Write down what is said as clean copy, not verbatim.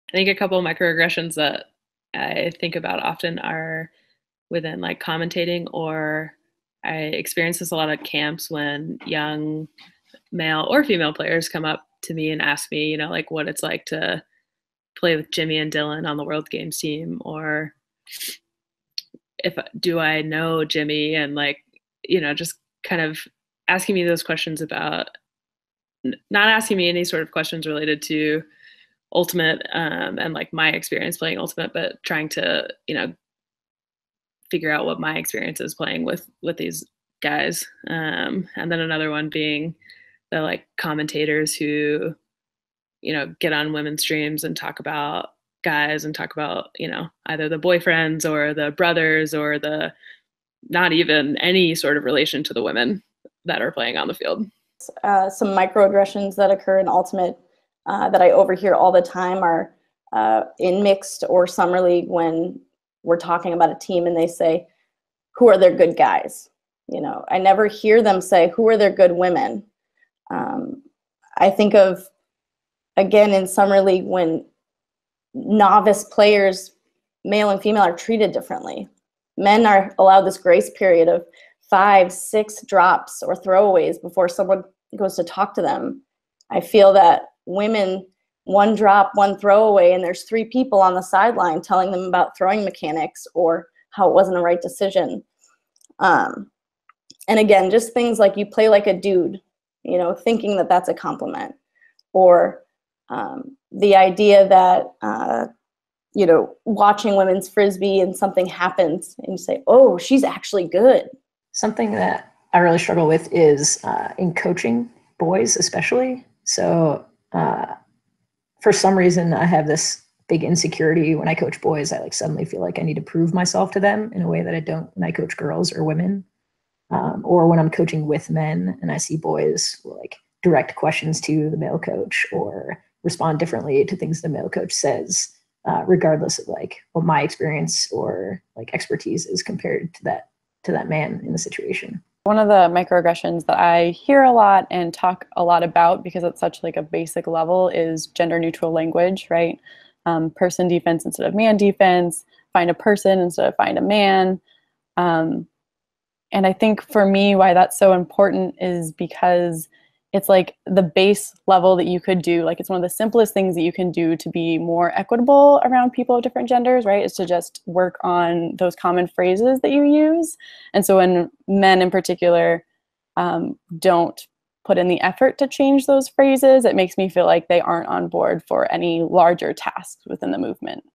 I think a couple of microaggressions that I think about often are within like commentating, or I experience this a lot at camps when young male or female players come up to me and ask me, like what it's like to play with Jimmy and Dylan on the World Games team, or if do I know Jimmy, and like, just kind of asking me those questions about, not asking me any sort of questions related to ultimate, and like my experience playing ultimate, but trying to figure out what my experience is playing with these guys. And then another one being the like commentators who get on women's streams and talk about guys and talk about either the boyfriends or the brothers or the not even any sort of relation to the women that are playing on the field. Some microaggressions that occur in ultimate that I overhear all the time are in mixed or summer league, when we're talking about a team and they say, who are their good guys? I never hear them say, who are their good women? I think of, again, in summer league, when novice players, male and female, are treated differently. Men are allowed this grace period of 5, 6 drops or throwaways before someone goes to talk to them. I feel that women, 1 drop, 1 throwaway, and there's 3 people on the sideline telling them about throwing mechanics or how it wasn't the right decision. And again, just things like, you play like a dude, thinking that that's a compliment. Or the idea that, watching women's frisbee and something happens and you say, oh, she's actually good. Something that I really struggle with is in coaching boys, especially. So for some reason, I have this big insecurity when I coach boys. I like suddenly feel like I need to prove myself to them in a way that I don't when I coach girls or women. Or when I'm coaching with men and I see boys like direct questions to the male coach or respond differently to things the male coach says, regardless of like what my experience or like expertise is compared to that man in the situation. One of the microaggressions that I hear a lot and talk a lot about, because it's such like a basic level, is gender neutral language, right? Person defense instead of man defense, find a person instead of find a man. And I think for me, why that's so important is because it's like the base level that you could do. Like, it's one of the simplest things that you can do to be more equitable around people of different genders, right? Is to just work on those common phrases that you use. And so when men in particular don't put in the effort to change those phrases, it makes me feel like they aren't on board for any larger tasks within the movement.